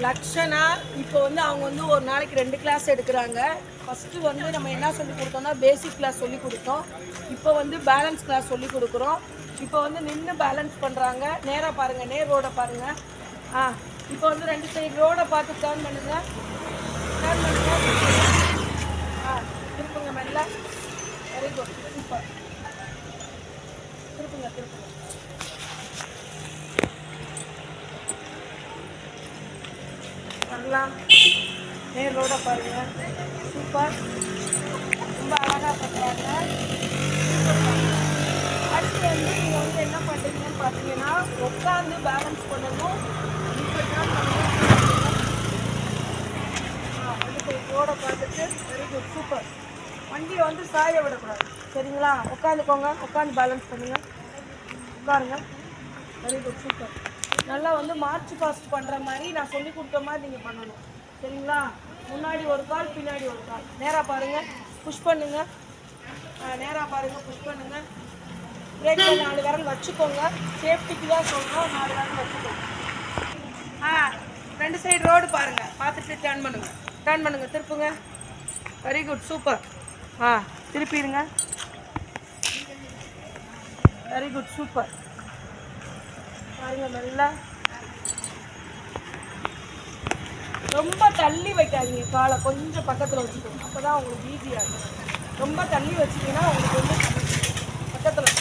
லக்ஷனா இப்போ வந்து அவங்க வந்து ஒரு நாளைக்கு 2 கிளாஸ் எடுக்கிறாங்க. ஃபஸ்ட்டு வந்து நம்ம என்ன சொல்லி கொடுத்தோம்னா பேசிக் கிளாஸ் சொல்லி கொடுத்தோம். இப்போ வந்து பேலன்ஸ் கிளாஸ் சொல்லி கொடுக்குறோம். இப்போ வந்து நின்று பேலன்ஸ் பண்ணுறாங்க. நேராக பாருங்கள், நேர் ரோடை பாருங்கள். இப்போ வந்து 2 சைடு ரோடை பார்த்து டேர்ன் பண்ணுங்கள். டேர்ன் பண்ணுங்கள். திருப்புங்க மெல்ல. Very good, super. திருப்புங்க திருப்புங்க. பண்ணலாம். நேர் ரோட பாருங்க, சூப்பர். ரொம்ப அழகாக பண்ணுறாங்க. அடுத்து வந்து நீங்கள் வந்து என்ன பண்ணுறீங்கன்னு பார்த்தீங்கன்னா உட்காந்து பேலன்ஸ் பண்ணணும். ரோட பார்த்துட்டு வெரி குட், சூப்பர். வண்டியை வந்து சாய விடக்கூடாது, சரிங்களா? உட்காந்துக்கோங்க, உட்காந்து பேலன்ஸ் பண்ணுங்க. உட்காருங்க. Very good, super. நல்லா வந்து மார்ச் பாஸ்ட் பண்ணுற மாதிரி நான் சொல்லி கொடுத்த மாதிரி நீங்கள் பண்ணணும், சரிங்களா? முன்னாடி ஒரு கால், பின்னாடி ஒரு கால். நேராக பாருங்கள், புஷ் பண்ணுங்க. நேராக பாருங்கள், புஷ் பண்ணுங்க. பிரேக்கில் 4 விரல் வச்சுக்கோங்க. சேஃப்டிக்கு தான் சொல்கிறோம், 4 விரல் வச்சுக்கோங்க. 2 சைடு ரோடு பாருங்கள், பார்த்துட்டு டர்ன் பண்ணுங்க. டர்ன் பண்ணுங்க, திருப்புங்க. Very good, super. திருப்பிடுங்க. Very good, super. பாருங்க நல்லா. ரொம்ப தள்ளி வைக்காதீங்க, காலை கொஞ்சம் பக்கத்தில் வச்சுக்கோங்க. அப்போ தான் உங்களுக்கு ஈஸியாக இருக்கும். ரொம்ப தள்ளி வச்சிங்கன்னா உங்களுக்கு வந்து பக்கத்தில்